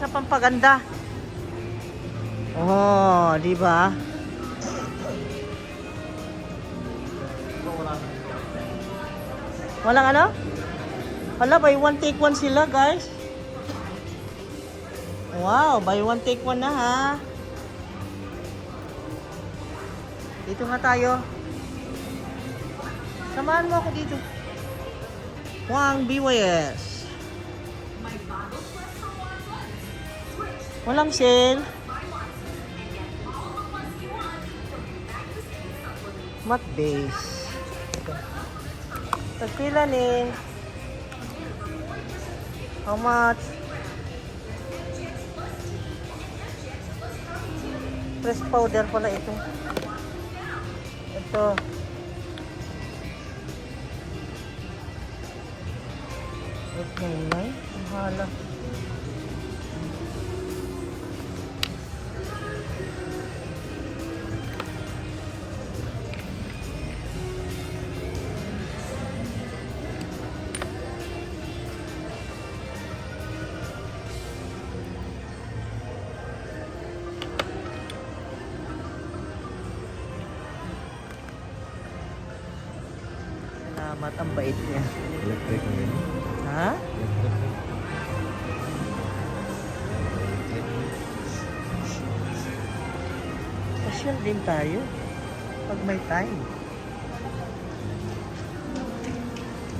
Sa pampaganda. Oh, di ba? Walang ano? Wala, buy one take one sila, guys. Wow, buy one take one na ha. Dito nga tayo. Samahan mo ako dito. Wang BYS. Walang sale. Mat base. Tagpila ni. How much? Press powder pala ito. Ito. Okay, nay. Ang hala. Salamat, ang bait niya. Electric na yun. Ha? Pasyal din tayo pag may time.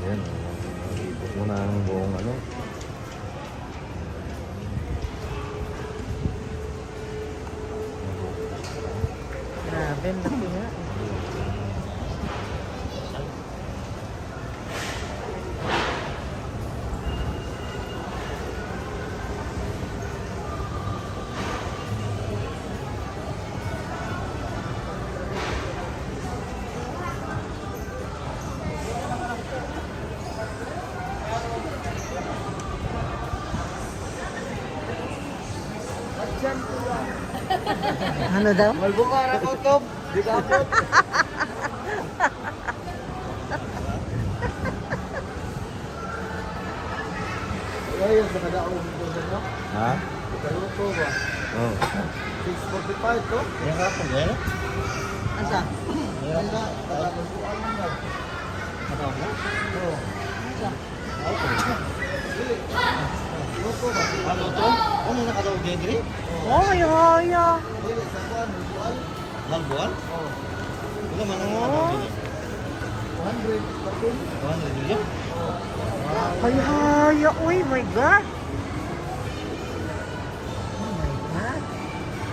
Ayan. Ibot mo na ang buong ano. Grabe, ang laki nga. Ano daw? Malbuka na ko, Tom. Di ka ako. Ayun, sa kada ako dito sa Ha? Kaluto ba? Oo. 645 to? Yan ka po, yan. Asa? Ayan na, taga-lutuan lang na. Ano mo? Oo. Asa? Luto ba? Ano to? Ano nakatawag din diri? Oh, haya. Dili, sa kuwan, lutuan. Malbuan? Oo. Wala man ang Oh. ano diri. 100, 13. 100 million? Haya. Uy, my God. Oh my God.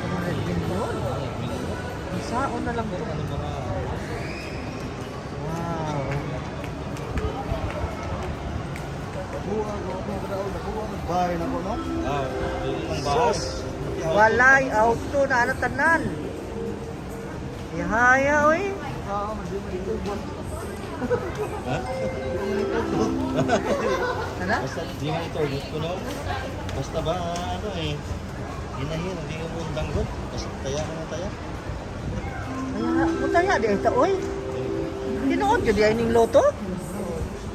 100 million. Isaon na lang ito. Ano mga... Wow. Nabuhan ko, ako daw, nabuhan. Bahay na ko, no? Ah, dili ang bahas. Walay, auto na ano tanan. Haya, uy. Oo, hindi mo ito. Ha? Ano? Basta di man ito, gusto no? Basta ba, ano eh, hinahin, hindi ka mo danggot. Basta taya ka na taya. Kaya, mutaya di ito, uy. Tinuod yun di ay ning loto?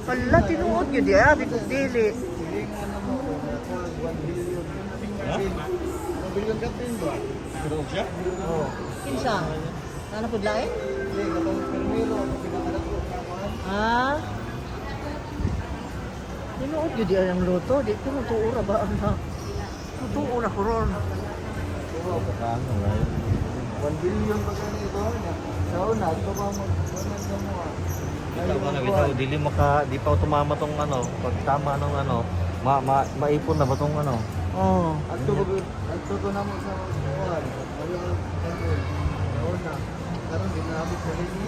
Wala, tinuod yun di ay. Abi kong dili. Hilingan na mo, ako, 1 billion. Ha? 1 billion kapin ba? Tunog siya? Oo. Kinsa? Ano po lain? Hindi, katong permilo, pinakadako na kuhan. Ha? Tinuod yun di ay ang loto. Di ito mutuura ba ang na? Mutuura ko ron. Oo. Ano, right? 1 billion pa kani ito. Sa una, ito ba mag-kunan ka mo ah. Bitaw ka na, bitaw. Dili maka, di pa tumama tong ano, pag tama ng ano, maipon na ba tong ano? Oh. Ato ko na mo sa kuhan. Wala ano. Sa una. Karon ginamit sa rini.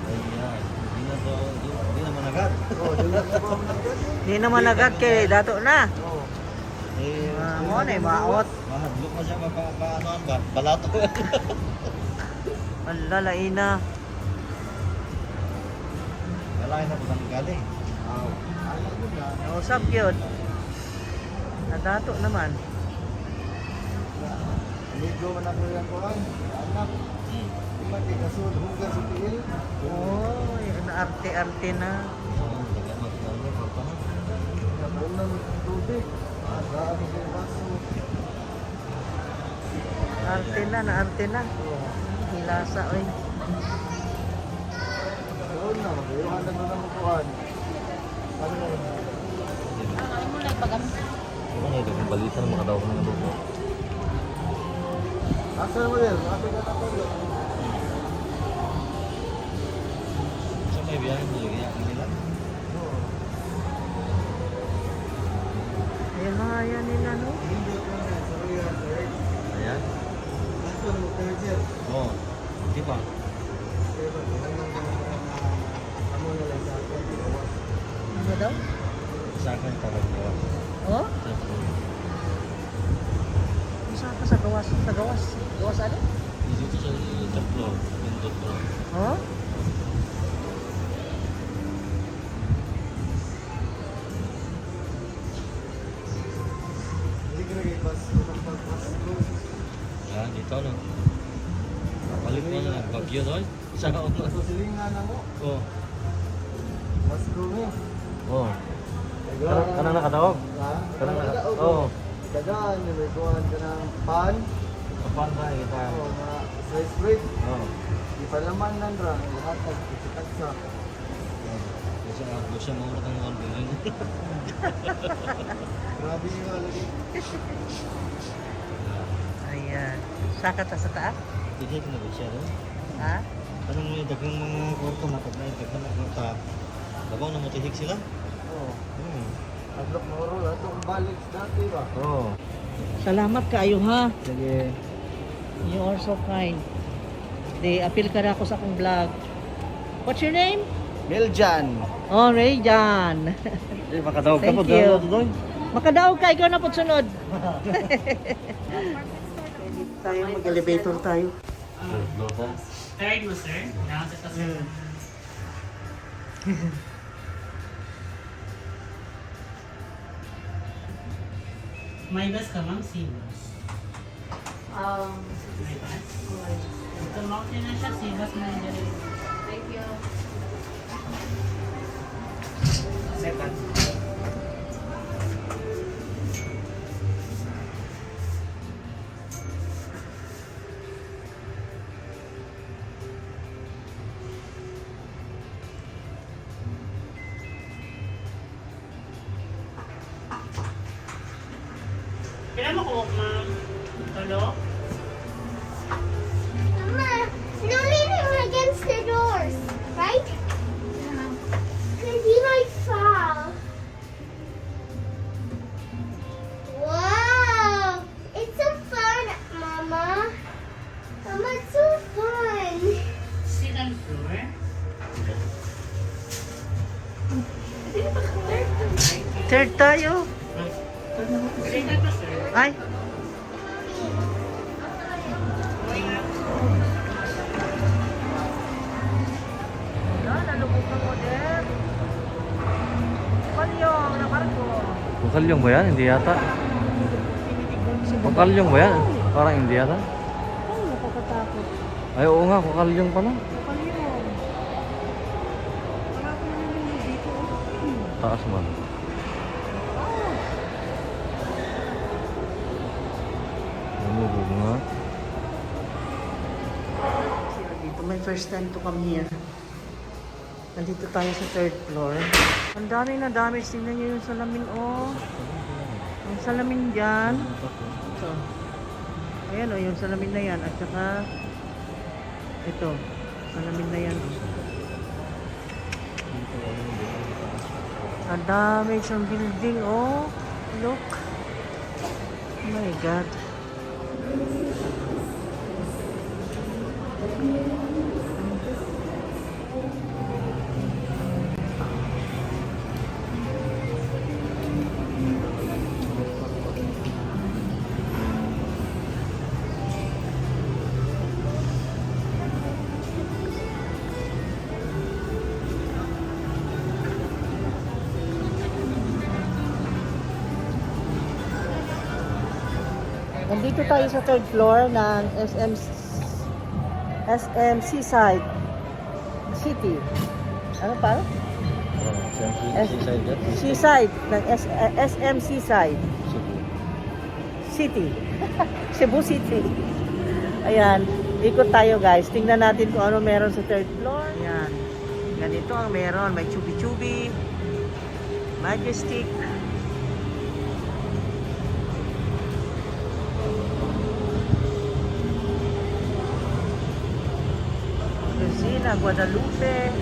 Ayan, di na to, di na managat. Oo, dili ko ba mo nagkat? Di naman agad kay dato na. Oo. Eh, Mo na maot. mahadlok na siya mapakaanoan ba? Balato. Wala laina. Wala na po nang galing. Alam mo na. Usap yun. Nadato naman. Ligo man ako yung kuhan. Anak. Mati kasunod hugas sa tiil. Oh, yung arte-arte na. Nabunan ng tubig. Dami yung baso. Arte na arte na. Hilasa, oy. Doon na, mag-iwan na naman kuhan. Ano na yun? Ano nga ito? Kung balita ng mga tao ng luto. Asa naman yun? Asa ka na pala? Sa may biyahe mo, iyakin nila. Ayan mga yan nila, no? Hindi ko na, sorry yan, sir. Ayan. Asa mo, sir, sir? Oo. Di ba? Pero, tinanong ko na amo na lang sa akin. Ano daw? Sa akin, tawag gawa. Oh? Saan ka sa gawas? Sa gawas? Gawas ano? Dito sa tatlo. Yung tatlo. Oh? Hindi ko nag-ibas. Yan, dito no. Balik mo na. Bagyo doon. Isa ka ulo. Sa silingan na mo. Oo. Mas gumi. Oo. Kanang nakatawag? Ha? Kanang Dagaan. nakatawag? Oo. Dagaan, may kuhan ka ng pan. Kapan ba kita? Oo, mga slice bread. Oo. Ipalaman lang ra. Lahat nagsitaksa. Kasi ako siya maurat ang mga bilhin. Grabe nga lagi. Ayan. Saka ta sa taas? Hindi ko na siya no? Ha? Anong may dagang mga kwarto matag na yung dagang mga ta. Labaw na matihik sila? Oo. Hmm. Adlok mo ro lahat ang balik dati ba? Oo. Salamat kaayo ha. Sige. You are so kind. Di, appeal ka na ako sa akong vlog. What's your name? Meljan. Oh, Rayjan. Hindi, makatawag ka Thank po. you. Doon, doon. Makadaog ka, ikaw na po sunod. tayo, mag-elevator tayo. Loko. Third mo, sir. Now, sa sir. May bus ka, ma'am? Sibas. May bus? Ito, mountain na siya. Sibas na yung dali. Thank you. Second. Kailan mo kuwak, ma'am? Tulo? Mama, no leaning against the doors, right? Because you might fall. Wow! It's so fun, Mama. Mama, it's so fun. Sit on floor? Third tayo. Second pa, sir. Ay, yan, nalubog ng model. Palyong, nakargo. Pangkalyong ba yan? Hindi yata. Pangkalyong ba yan? Parang hindi yata. Ay, nakakatakot. Ay, oo nga. Pangkalyong pala. Palyong. Wala ko naman dito. Taas man. Lumubog nga. Dito, my first time to come here. Nandito tayo sa third floor. Ang dami na damage. Tingnan nyo yung salamin, oh. Ang salamin dyan. Ito. Ayan, oh, yung salamin na yan. At saka, ito. Salamin na yan, oh. Ang damage ng building, oh. Look. Oh my God. Nandito tayo sa third floor ng SM Seaside City. Ano pa? Seaside yan. Seaside ng SM Seaside. City. City. Cebu City. Ayan, ikot tayo guys. Tingnan natin kung ano meron sa third floor. Ayan, ganito ang meron. May chubi-chubi, Majestic, Kusina, Guadalupe.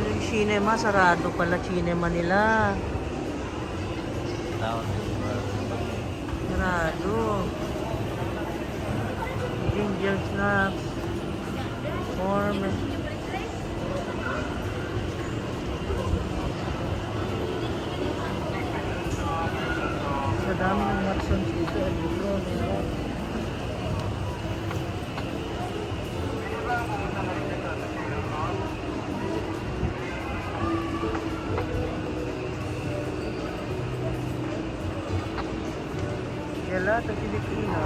Yung cinema, sarado pala cinema nila. Sarado. Ginger snaps. Form. Sa dami ng Watsons dito. Gelato Filipino.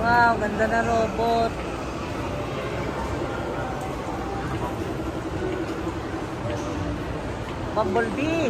Wow, ganda na robot. Bumblebee.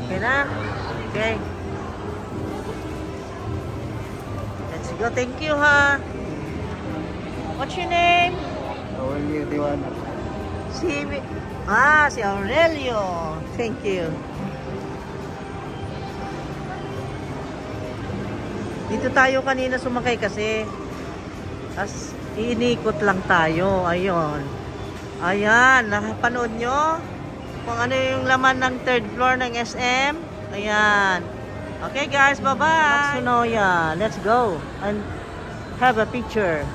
Okay na? Okay. Go, thank you ha. What's your name? Aurelio Diwana. Si Aurelio. Thank you. Dito tayo kanina sumakay kasi. Tapos iinikot lang tayo. Ayun. Ayan, napanood nyo? Kung ano yung laman ng third floor ng SM. Ayan. Okay guys, bye-bye. Matsunoya, let's go and have a picture.